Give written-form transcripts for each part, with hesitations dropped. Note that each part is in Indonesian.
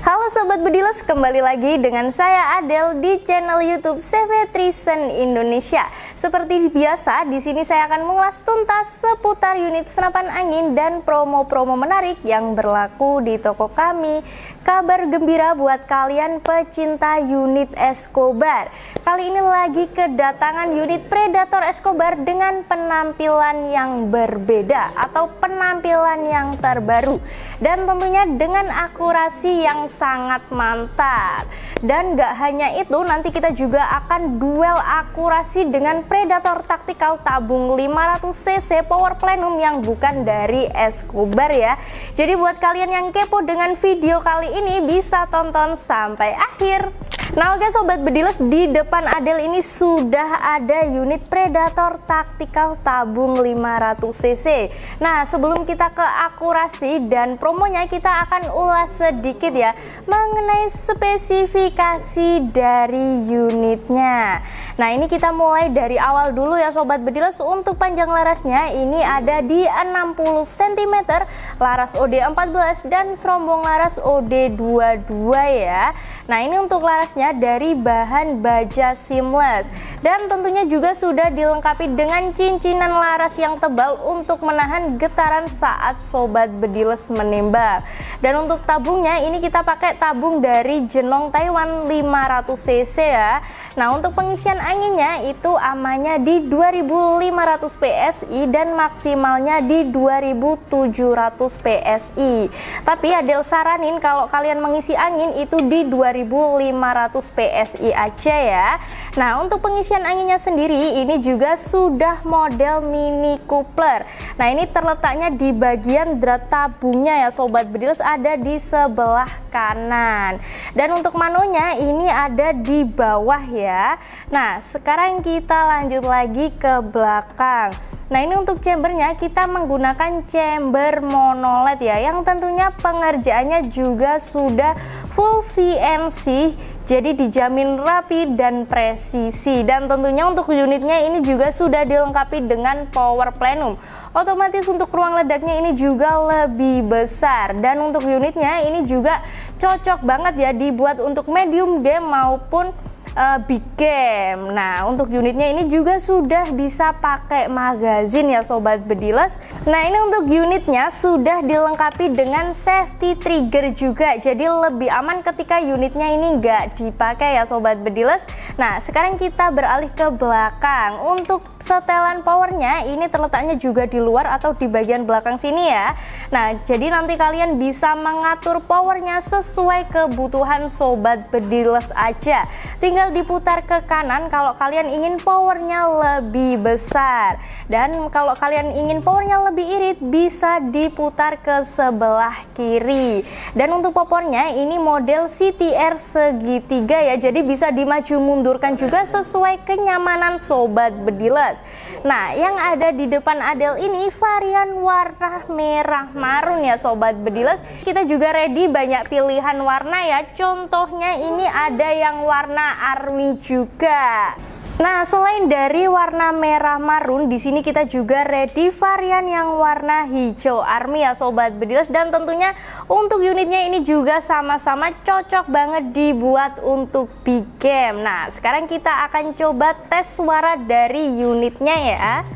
Halo Sobat Bediles, kembali lagi dengan saya Adel di channel YouTube CV Trisen Indonesia. Seperti biasa, di sini saya akan mengulas tuntas seputar unit senapan angin dan promo-promo menarik yang berlaku di toko kami. Kabar gembira buat kalian pecinta unit Escobar. Kali ini lagi kedatangan unit Predator Escobar dengan penampilan yang berbeda atau penampilan yang terbaru, dan tentunya dengan akurasi yang sangat mantap. Dan gak hanya itu, nanti kita juga akan duel akurasi dengan Predator Tactical tabung 500cc Power Plenum yang bukan dari Escobar ya. Jadi buat kalian yang kepo dengan video kali ini bisa tonton sampai akhir. Nah oke Sobat Bediles, di depan Adel ini sudah ada unit Predator Tactical tabung 500cc. Nah sebelum kita ke akurasi dan promonya, kita akan ulas sedikit ya mengenai spesifikasi dari unitnya. Nah ini kita mulai dari awal dulu ya Sobat Bediles. Untuk panjang larasnya ini ada di 60 cm, laras OD 14 dan serombong laras OD 22 ya. Nah ini untuk larasnya dari bahan baja seamless, dan tentunya juga sudah dilengkapi dengan cincinan laras yang tebal untuk menahan getaran saat Sobat Bediles menembak. Dan untuk tabungnya ini kita pakai tabung dari Jenong Taiwan 500cc ya. Nah untuk pengisian anginnya itu amannya di 2500 PSI dan maksimalnya di 2700 PSI. Tapi Adel saranin kalau kalian mengisi angin itu di 2500 PSI aja ya. Nah untuk pengisian anginnya sendiri ini juga sudah model mini coupler. Nah ini terletaknya di bagian drat tabungnya ya Sobat Bediles, ada di sebelah kanan. Dan untuk manonya ini ada di bawah ya. Nah sekarang kita lanjut lagi ke belakang. Nah ini untuk chambernya kita menggunakan chamber monoled ya, yang tentunya pengerjaannya juga sudah full CNC, jadi dijamin rapi dan presisi. Dan tentunya untuk unitnya ini juga sudah dilengkapi dengan power plenum. Otomatis untuk ruang ledaknya ini juga lebih besar, dan untuk unitnya ini juga cocok banget ya dibuat untuk medium game maupun big game. Nah untuk unitnya ini juga sudah bisa pakai magazin ya Sobat Bediles. Nah ini untuk unitnya sudah dilengkapi dengan safety trigger juga, jadi lebih aman ketika unitnya ini nggak dipakai ya Sobat Bediles. Nah sekarang kita beralih ke belakang. Untuk setelan powernya ini terletaknya juga di luar atau di bagian belakang sini ya. Nah jadi nanti kalian bisa mengatur powernya sesuai kebutuhan Sobat Bediles aja. Tinggal diputar ke kanan kalau kalian ingin powernya lebih besar, dan kalau kalian ingin powernya lebih irit bisa diputar ke sebelah kiri. Dan untuk popornya ini model CTR segitiga ya, jadi bisa dimaju mundurkan juga sesuai kenyamanan Sobat Bediles. Nah yang ada di depan Adel ini varian warna merah marun ya Sobat Bediles. Kita juga ready banyak pilihan warna ya, contohnya ini ada yang warna army juga. Nah, selain dari warna merah marun, di sini kita juga ready varian yang warna hijau army ya Sobat Bediles, dan tentunya untuk unitnya ini juga sama-sama cocok banget dibuat untuk big game. Nah, sekarang kita akan coba tes suara dari unitnya ya.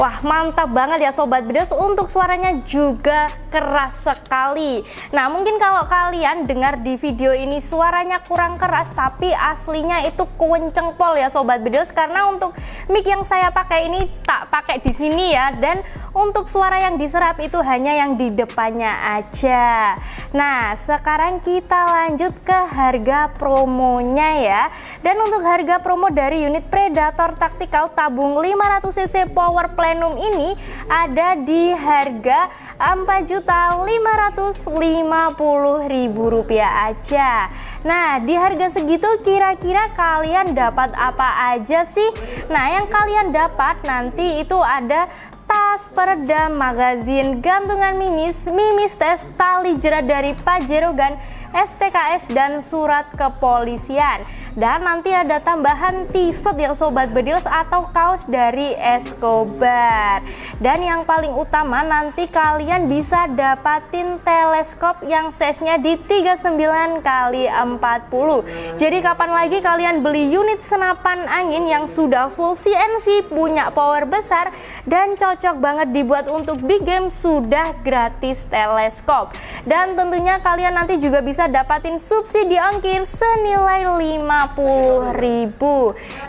Wah mantap banget ya Sobat Bediles, untuk suaranya juga keras sekali. Nah mungkin kalau kalian dengar di video ini suaranya kurang keras, tapi aslinya itu kenceng pol ya Sobat Bediles, karena untuk mic yang saya pakai ini tak pakai di sini ya, dan untuk suara yang diserap itu hanya yang di depannya aja. Nah sekarang kita lanjut ke harga promonya ya. Dan untuk harga promo dari unit Predator Tactical tabung 500cc Power Plenum ini ada di harga Rp4.550.000 aja. Nah di harga segitu kira-kira kalian dapat apa aja sih? Nah yang kalian dapat nanti itu ada tas, peredam, magazin, gantungan mimis, mimis tes, tali jerat dari Pajero Gun, STKS dan surat kepolisian. Dan nanti ada tambahan t-shirt ya Sobat Bediles atau kaos dari Escobar. Dan yang paling utama nanti kalian bisa dapatin teleskop yang size-nya di 39x40. Jadi kapan lagi kalian beli unit senapan angin yang sudah full CNC, punya power besar dan cocok banget dibuat untuk big game, sudah gratis teleskop. Dan tentunya kalian nanti juga bisa dapatin subsidi ongkir senilai 50.000.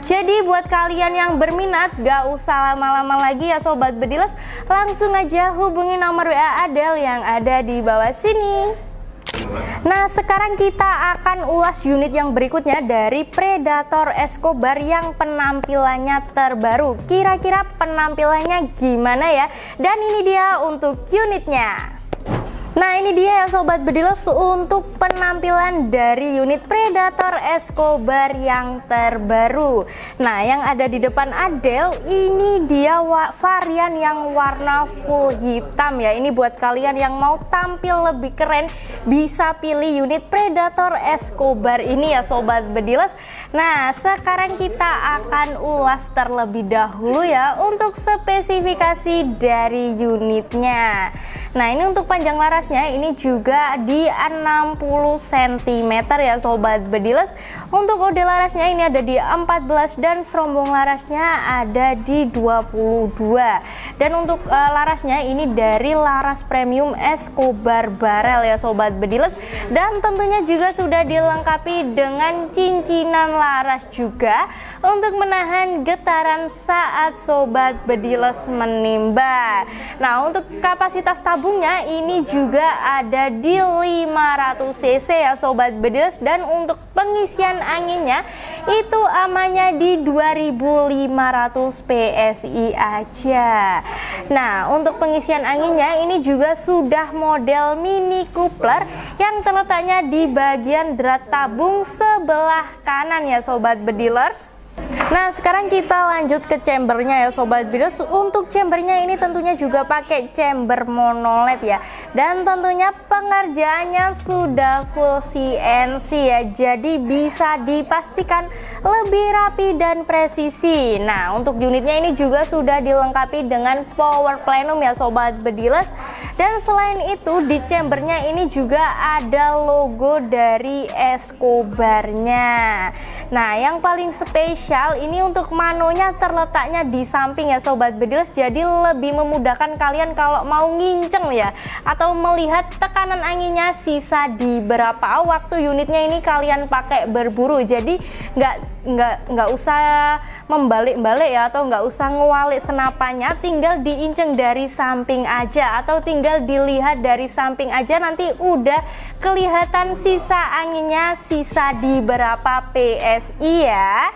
Jadi buat kalian yang berminat gak usah lama-lama lagi ya Sobat Bediles, langsung aja hubungi nomor WA Adel yang ada di bawah sini. Nah sekarang kita akan ulas unit yang berikutnya dari Predator Escobar yang penampilannya terbaru. Kira-kira penampilannya gimana ya? Dan ini dia untuk unitnya. Nah ini dia ya Sobat Bediles untuk penampilan dari unit Predator Escobar yang terbaru. Nah yang ada di depan Adel ini dia varian yang warna full hitam ya. Ini buat kalian yang mau tampil lebih keren bisa pilih unit Predator Escobar ini ya Sobat Bediles. Nah sekarang kita akan ulas terlebih dahulu ya untuk spesifikasi dari unitnya. Nah ini untuk panjang larasnya ini juga di 60 cm ya Sobat Bediles. Untuk kode larasnya ini ada di 14 dan serombong larasnya ada di 22. Dan untuk larasnya ini dari laras premium Escobar barel ya Sobat Bediles. Dan tentunya juga sudah dilengkapi dengan cincinan laras juga untuk menahan getaran saat Sobat Bediles menembak. Nah untuk kapasitas tabungnya ini juga ada di 500 cc ya Sobat Bediles. Dan untuk pengisian anginnya itu amannya di 2500 PSI aja. Nah untuk pengisian anginnya ini juga sudah model mini coupler yang terletaknya di bagian drat tabung sebelah kanan ya Sobat Bedilers. Nah sekarang kita lanjut ke chambernya ya Sobat Bediles. Untuk chambernya ini tentunya juga pakai chamber monoled ya. Dan tentunya pengerjaannya sudah full CNC ya. Jadi bisa dipastikan lebih rapi dan presisi. Nah untuk unitnya ini juga sudah dilengkapi dengan power plenum ya Sobat Bediles. Dan selain itu di chambernya ini juga ada logo dari Escobarnya. Nah yang paling spesial ini untuk manonya terletaknya di samping ya Sobat Bediles. Jadi lebih memudahkan kalian kalau mau nginceng ya atau melihat tekanan anginnya sisa di berapa waktu unitnya ini kalian pakai berburu. Jadi nggak usah membalik-balik ya atau nggak usah ngewalik senapannya, tinggal diinceng dari samping aja atau tinggal dilihat dari samping aja, nanti udah kelihatan sisa anginnya sisa di berapa PSI ya.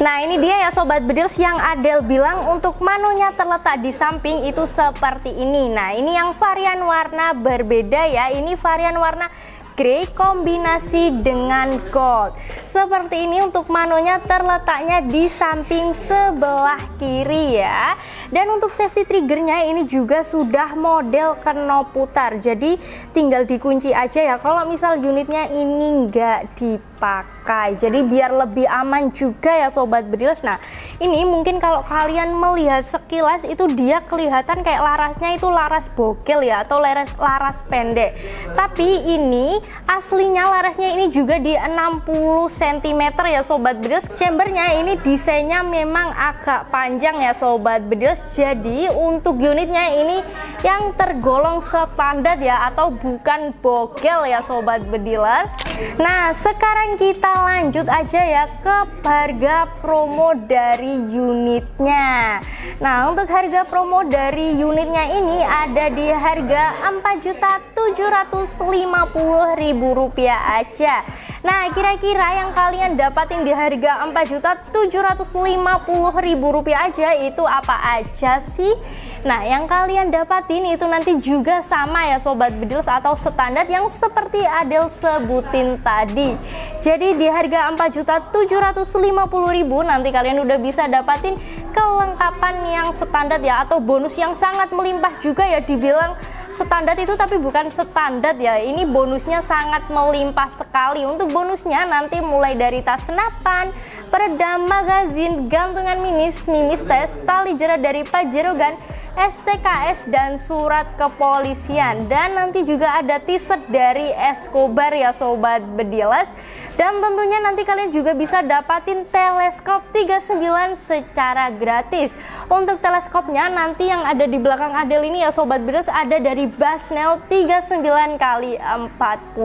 Nah ini dia ya Sobat Bediles yang Adel bilang untuk manonya terletak di samping itu seperti ini. Nah ini yang varian warna berbeda ya. Ini varian warna grey kombinasi dengan gold. Seperti ini untuk manonya terletaknya di samping sebelah kiri ya. Dan untuk safety triggernya ini juga sudah model knop putar. Jadi tinggal dikunci aja ya kalau misal unitnya ini nggak dipakai. Jadi biar lebih aman juga ya Sobat Bediles. Nah ini mungkin kalau kalian melihat sekilas itu dia kelihatan kayak larasnya itu laras bogel ya atau laras pendek. Tapi ini aslinya larasnya ini juga di 60 cm ya Sobat Bediles. Chambernya ini desainnya memang agak panjang ya Sobat Bediles. Jadi untuk unitnya ini yang tergolong standar ya atau bukan bogel ya Sobat Bediles. Nah sekarang kita lanjut aja ya ke harga promo dari unitnya. Nah untuk harga promo dari unitnya ini ada di harga Rp4.750.000 aja. Nah kira-kira yang kalian dapatin di harga Rp4.750.000 aja itu apa aja sih? Nah yang kalian dapatin itu nanti juga sama ya Sobat Bediles atau standar yang seperti Adel sebutin tadi. Jadi di harga Rp4.750.000 nanti kalian udah bisa dapatin kelengkapan yang standar ya atau bonus yang sangat melimpah juga ya, dibilang standar itu tapi bukan standar ya, ini bonusnya sangat melimpah sekali. Untuk bonusnya nanti mulai dari tas senapan, peredam, magazin, gantungan mimis, mimis tes, tali jerat dari Pajero Gun, STKS dan surat kepolisian, dan nanti juga ada t-shirt dari Escobar ya sobat bediles. Dan tentunya nanti kalian juga bisa dapatin teleskop 39 secara gratis. Untuk teleskopnya nanti yang ada di belakang Adel ini ya sobat bediles ada dari Basnel 39x40.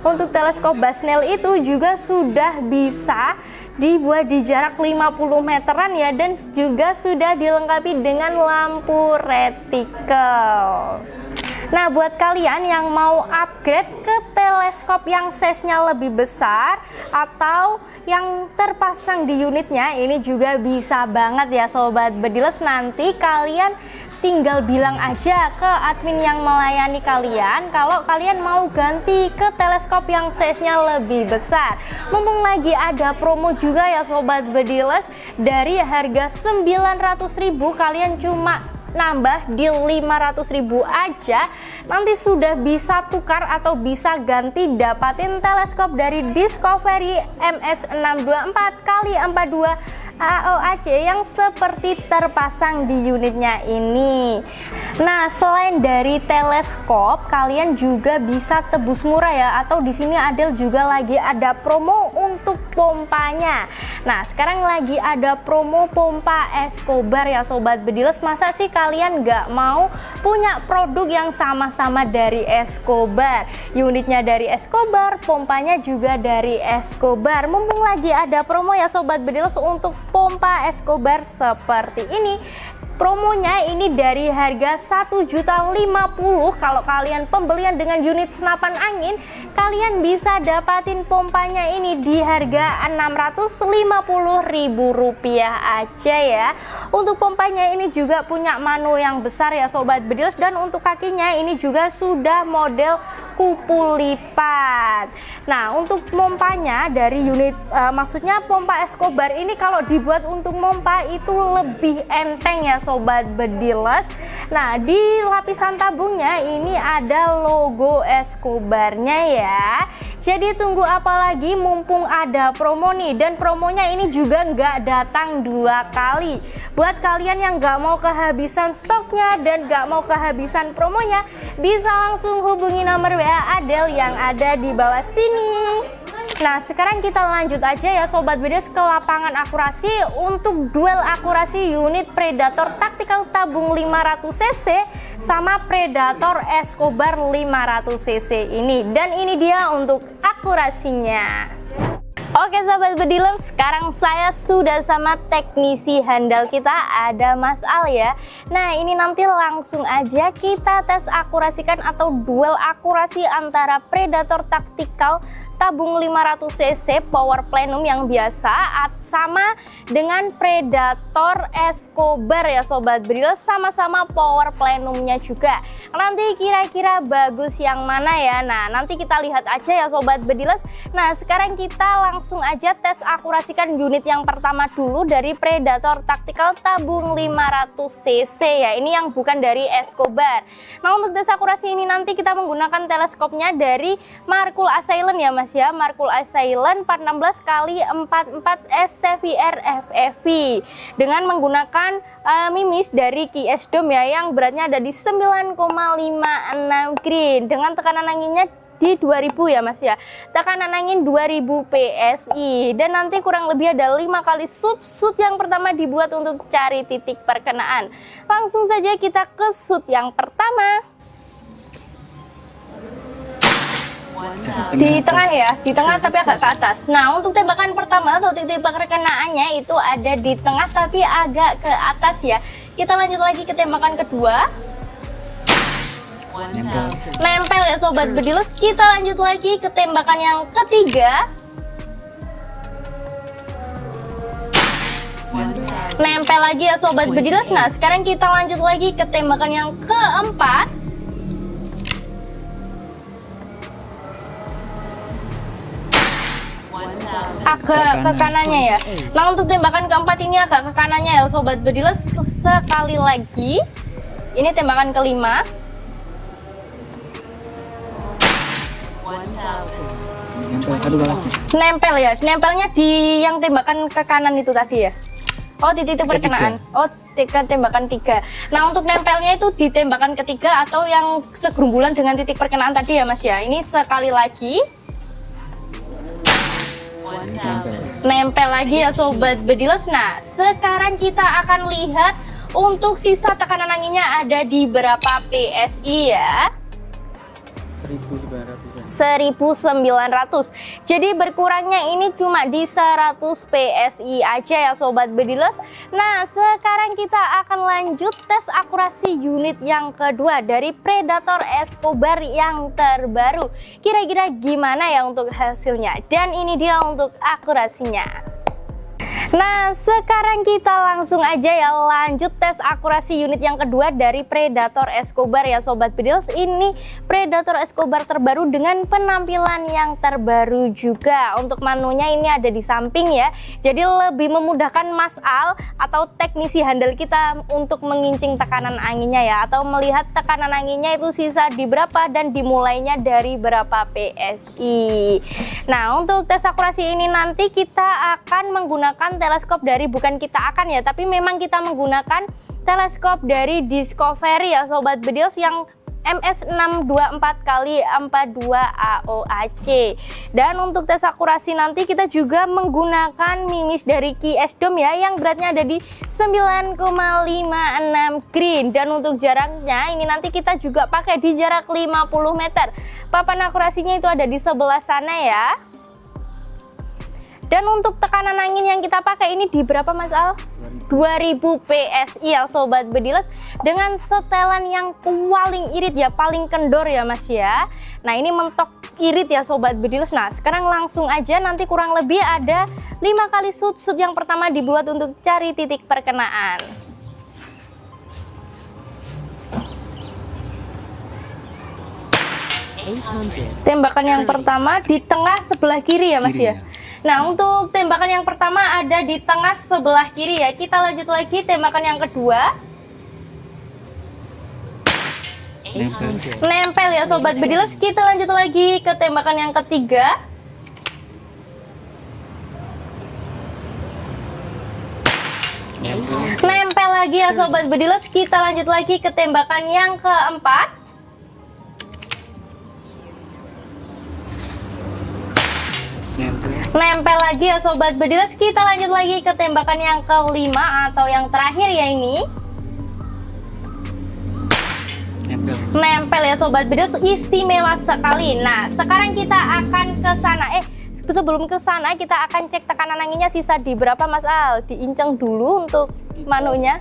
Untuk teleskop Basnel itu juga sudah bisa dibuat di jarak 50 meteran ya, dan juga sudah dilengkapi dengan lampu retikel. Nah, buat kalian yang mau upgrade ke teleskop yang size-nya lebih besar atau yang terpasang di unitnya, ini juga bisa banget ya sobat bediles. Nanti kalian tinggal bilang aja ke admin yang melayani kalian kalau kalian mau ganti ke teleskop yang size-nya lebih besar. Mumpung lagi ada promo juga ya sobat bediles, dari harga 900.000 kalian cuma nambah di 500.000 aja, nanti sudah bisa tukar atau bisa ganti dapatin teleskop dari Discovery MS624x42 AOAC yang seperti terpasang di unitnya ini. Nah, selain dari teleskop, kalian juga bisa tebus murah ya, atau di sini Adel juga lagi ada promo untuk pompanya. Nah, sekarang lagi ada promo pompa Escobar ya sobat bediles. Masa sih kalian nggak mau punya produk yang sama-sama dari Escobar? Unitnya dari Escobar, pompanya juga dari Escobar. Mumpung lagi ada promo ya sobat bediles untuk pompa Escobar seperti ini. Promonya ini dari harga 1.050.000. Kalau kalian pembelian dengan unit senapan angin, kalian bisa dapatin pompanya ini di harga 650.000 rupiah aja ya. Untuk pompanya ini juga punya mano yang besar ya sobat bediles, dan untuk kakinya ini juga sudah model kupu lipat. Nah, untuk pompanya dari unit maksudnya pompa Escobar ini kalau dibuat untuk pompa itu lebih enteng ya sobat bediles. Nah, di lapisan tabungnya ini ada logo Escobarnya ya. Jadi tunggu apa lagi, mumpung ada promo nih, dan promonya ini juga nggak datang 2 kali. Buat kalian yang nggak mau kehabisan stoknya dan nggak mau kehabisan promonya, bisa langsung hubungi nomor WA Adel yang ada di bawah sini. Nah, sekarang kita lanjut aja ya sobat bediles ke lapangan akurasi untuk duel akurasi unit Predator Tactical tabung 500cc sama Predator Escobar 500cc ini. Dan ini dia untuk akurasinya. Oke sobat bediler, sekarang saya sudah sama teknisi handal kita, ada Mas Al ya. Nah, ini nanti langsung aja kita tes akurasikan atau duel akurasi antara Predator Tactical tabung 500cc power plenum yang biasa sama dengan Predator Escobar ya sobat bediler, sama-sama power plenumnya juga. Nanti kira-kira bagus yang mana ya? Nah, nanti kita lihat aja ya sobat bediler. Nah, sekarang kita langsung aja tes akurasikan unit yang pertama dulu dari Predator Tactical tabung 500cc ya. Ini yang bukan dari Escobar. Nah, untuk tes akurasi ini nanti kita menggunakan teleskopnya dari Markul Assailant ya Mas ya. Markul Assailant 416x44 SCVR FFV dengan menggunakan mimis dari KSDOM ya, yang beratnya ada di 9,56 green dengan tekanan anginnya di 2000 ya Mas ya, tekanan angin 2000 PSI, dan nanti kurang lebih ada 5 kali shoot yang pertama dibuat untuk cari titik perkenaan. Langsung saja kita ke shoot yang pertama. Di tengah ya, di tengah tapi agak ke atas. Nah, untuk tembakan pertama atau titik perkenaannya itu ada di tengah tapi agak ke atas ya. Kita lanjut lagi ke tembakan kedua. Nempel ya sobat bediles. Kita lanjut lagi ke tembakan yang ketiga. Nempel lagi ya sobat bediles. Nah, sekarang kita lanjut lagi ke tembakan yang keempat. Agak ke kanannya ya. Nah, untuk tembakan keempat ini agak ke kanannya ya sobat bediles. Sekali lagi. Ini tembakan kelima. Nempel ya, nempelnya di yang tembakan ke kanan itu tadi ya. Oh, di titik perkenaan. Oh, tembakan 3. Nah, untuk nempelnya itu di tembakan ketiga atau yang segerumbulan dengan titik perkenaan tadi ya, Mas ya. Ini sekali lagi. Nempel lagi ya, Sobat Bediles. Nah, sekarang kita akan lihat untuk sisa tekanan anginnya ada di berapa PSI ya. 1900. Jadi berkurangnya ini cuma di 100 PSI aja ya, Sobat Bediles. Nah, sekarang kita akan lanjut tes akurasi unit yang kedua dari Predator Escobar yang terbaru. Kira-kira gimana ya untuk hasilnya? Dan ini dia untuk akurasinya. Nah, sekarang kita langsung aja ya lanjut tes akurasi unit yang kedua dari Predator Escobar ya, Sobat Bediles. Ini Predator Escobar terbaru dengan penampilan yang terbaru juga. Untuk manunya ini ada di samping ya, jadi lebih memudahkan Mas Al atau teknisi handal kita untuk mengincing tekanan anginnya ya, atau melihat tekanan anginnya itu sisa di berapa dan dimulainya dari berapa PSI. Nah, untuk tes akurasi ini nanti kita akan menggunakan teleskop dari, bukan kita akan ya, tapi memang kita menggunakan teleskop dari Discovery ya, Sobat Bediles, yang MS624x42 AOAC. Dan untuk tes akurasi nanti kita juga menggunakan mimis dari Ki-Esdom ya, yang beratnya ada di 9,56 green. Dan untuk jaraknya ini nanti kita juga pakai di jarak 50 meter. Papan akurasinya itu ada di sebelah sana ya. Dan untuk tekanan angin yang kita pakai ini di berapa, Mas Al? 2000 PSI ya, Sobat Bediles, dengan setelan yang paling irit ya, paling kendor ya, Mas ya. Nah, ini mentok irit ya, Sobat Bediles. Nah, sekarang langsung aja, nanti kurang lebih ada 5 kali shoot. Shoot yang pertama dibuat untuk cari titik perkenaan. Tembakan yang pertama di tengah sebelah kiri ya, Mas ya. Nah, untuk tembakan yang pertama ada di tengah sebelah kiri ya. Kita lanjut lagi tembakan yang kedua. Nempel ya, Sobat Bediles. Kita lanjut lagi ke tembakan yang ketiga. Nempel lagi ya, Sobat Bediles. Kita lanjut lagi ke tembakan yang keempat. Nempel lagi ya, Sobat Bediles. Kita lanjut lagi ke tembakan yang kelima atau yang terakhir ya, ini nempel ya, Sobat Bediles, istimewa sekali. Nah, sekarang kita akan ke sana. Sebelum ke sana kita akan cek tekanan anginnya sisa di berapa, Mas Al. Diinceng dulu untuk manunya.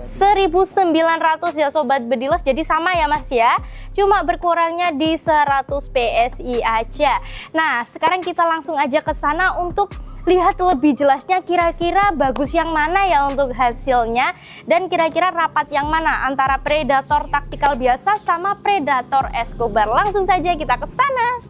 1900 ya, Sobat Bediles. Jadi sama ya, Mas ya, cuma berkurangnya di 100 PSI aja. Nah, sekarang kita langsung aja ke sana untuk lihat lebih jelasnya kira-kira bagus yang mana ya untuk hasilnya, dan kira-kira rapat yang mana antara Predator taktikal biasa sama Predator Escobar. Langsung saja kita ke sana.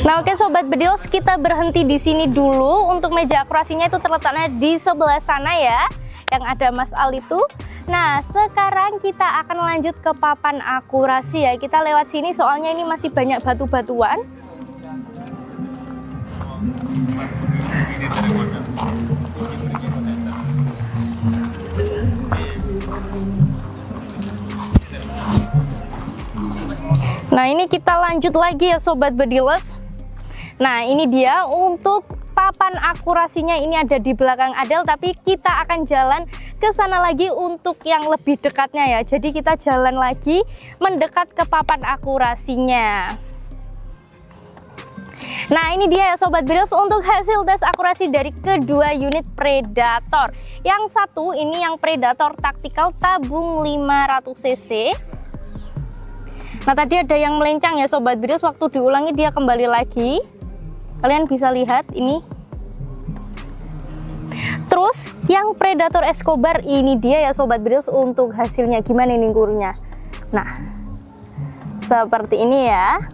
Nah, oke, Sobat Bediles, kita berhenti di sini dulu. Untuk meja akurasinya itu terletaknya di sebelah sana ya, yang ada Mas Al itu. Nah, sekarang kita akan lanjut ke papan akurasi ya. Kita lewat sini soalnya ini masih banyak batu-batuan. Nah, ini kita lanjut lagi ya, Sobat Bediles. Nah, ini dia untuk papan akurasinya, ini ada di belakang Adel, tapi kita akan jalan ke sana lagi untuk yang lebih dekatnya ya. Jadi kita jalan lagi mendekat ke papan akurasinya. Nah, ini dia ya, Sobat Bediles, untuk hasil tes akurasi dari kedua unit Predator. Yang satu ini yang Predator taktikal tabung 500 cc. Nah, tadi ada yang melencang ya, Sobat Bediles, waktu diulangi dia kembali lagi. Kalian bisa lihat ini. Terus yang Predator Escobar ini dia ya, Sobat Bediles, untuk hasilnya gimana ini kurnya. Nah, seperti ini ya.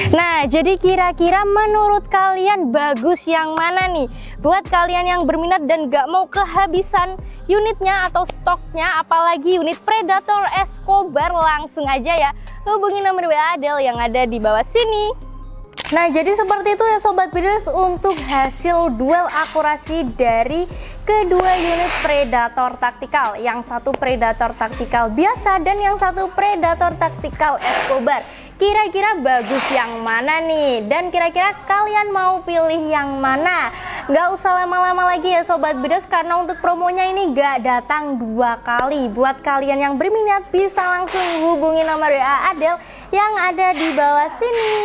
Nah, jadi kira-kira menurut kalian bagus yang mana nih? Buat kalian yang berminat dan gak mau kehabisan unitnya atau stoknya, apalagi unit Predator Escobar, langsung aja ya hubungi nomor WA Adel yang ada di bawah sini. Nah, jadi seperti itu ya Sobat Bedilers untuk hasil duel akurasi dari kedua unit Predator taktikal. Yang satu Predator taktikal biasa dan yang satu Predator taktikal Escobar. Kira-kira bagus yang mana nih? Dan kira-kira kalian mau pilih yang mana? Gak usah lama-lama lagi ya Sobat Bedilers, karena untuk promonya ini gak datang 2 kali. Buat kalian yang berminat bisa langsung hubungi nomor WA Adel yang ada di bawah sini.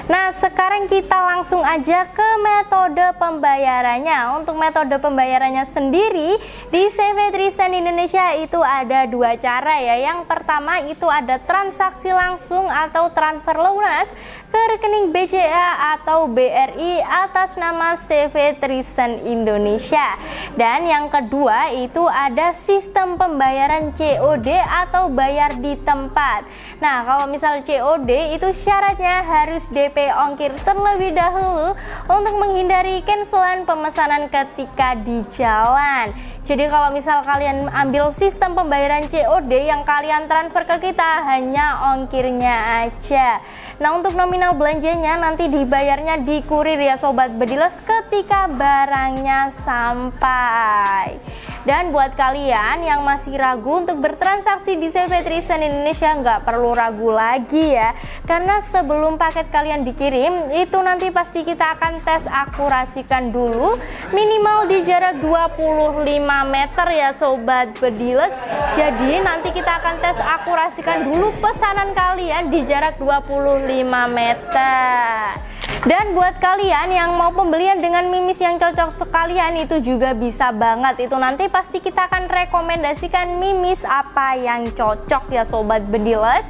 Nah, sekarang kita langsung aja ke metode pembayarannya. Untuk metode pembayarannya sendiri di CV Tristan Indonesia itu ada 2 cara ya. Yang pertama itu ada transaksi langsung atau transfer lunas ke rekening BCA atau BRI atas nama CV Tristan Indonesia. Dan yang kedua itu ada sistem pembayaran COD atau bayar di tempat. Nah, kalau misal COD itu syaratnya harus DP ongkir terlebih dahulu untuk menghindari cancelan pemesanan ketika di jalan. Jadi kalau misal kalian ambil sistem pembayaran COD, yang kalian transfer ke kita hanya ongkirnya aja. Nah, untuk nominal belanjanya nanti dibayarnya di kurir ya Sobat Bedilers ketika barangnya sampai. Dan buat kalian yang masih ragu untuk bertransaksi di CV Tristan Indonesia, nggak perlu ragu lagi ya, karena sebelum paket kalian dikirim itu nanti pasti kita akan tes akurasikan dulu minimal di jarak 25 meter ya Sobat Bedilers. Jadi nanti kita akan tes akurasikan dulu pesanan kalian di jarak 25 meter. Dan buat kalian yang mau pembelian dengan mimis yang cocok sekalian itu juga bisa banget. Itu nanti pasti kita akan rekomendasikan mimis apa yang cocok ya Sobat Bedilers.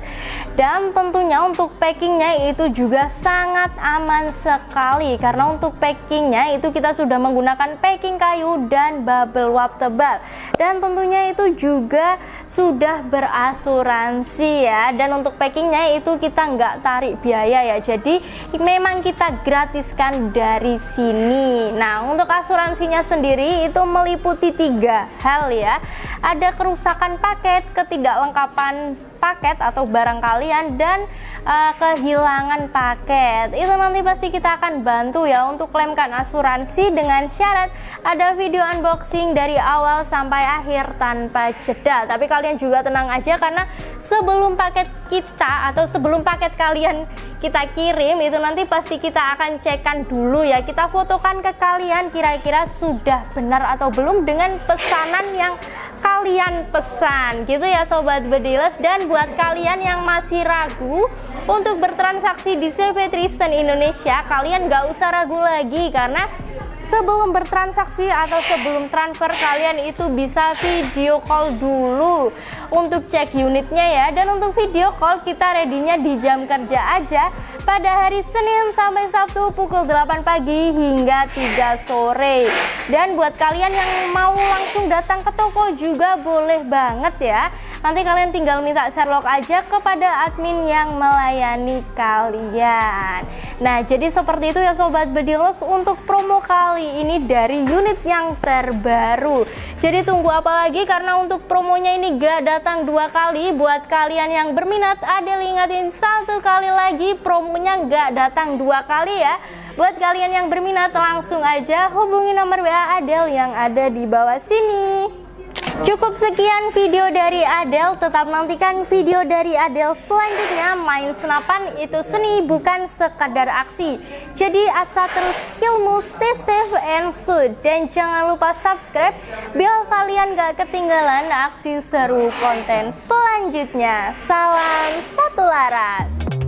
Dan tentunya untuk packingnya itu juga sangat aman sekali, karena untuk packingnya itu kita sudah menggunakan packing kayu dan bubble wrap tebal. Dan tentunya itu juga sudah berasuransi ya. Dan untuk packingnya itu kita nggak tarik biaya ya, jadi memang kita gratiskan dari sini. Nah, untuk asuransinya sendiri itu meliputi 3 hal ya. Ada kerusakan paket, ketidaklengkapan paket atau barang kalian, dan kehilangan paket. Itu nanti pasti kita akan bantu ya untuk klaimkan asuransi dengan syarat ada video unboxing dari awal sampai akhir tanpa jeda. Tapi kalian juga tenang aja, karena sebelum paket kita atau sebelum paket kalian kita kirim itu nanti pasti kita akan cekkan dulu ya, kita fotokan ke kalian kira-kira sudah benar atau belum dengan pesanan yang kalian pesan gitu ya Sobat Bedilers. Dan buat kalian yang masih ragu untuk bertransaksi di CV Tristan Indonesia, kalian gak usah ragu lagi, karena sebelum bertransaksi atau sebelum transfer kalian itu bisa video call dulu untuk cek unitnya ya. Dan untuk video call kita ready-nya di jam kerja aja pada hari Senin sampai Sabtu pukul 8 pagi hingga 3 sore. Dan buat kalian yang mau langsung datang ke toko juga boleh banget ya. Nanti kalian tinggal minta Sherlock aja kepada admin yang melayani kalian. Nah, jadi seperti itu ya Sobat Bedilers untuk promo kali ini dari unit yang terbaru. Jadi tunggu apa lagi, karena untuk promonya ini gak datang 2 kali. Buat kalian yang berminat, Adel ingatin 1 kali lagi, promonya gak datang 2 kali ya. Buat kalian yang berminat langsung aja hubungi nomor WA Adel yang ada di bawah sini. Cukup sekian video dari Adel, tetap nantikan video dari Adel selanjutnya. Main senapan itu seni, bukan sekadar aksi. Jadi asal terus skillmu, stay safe and shoot. Dan jangan lupa subscribe biar kalian gak ketinggalan aksi seru konten selanjutnya. Salam satu laras.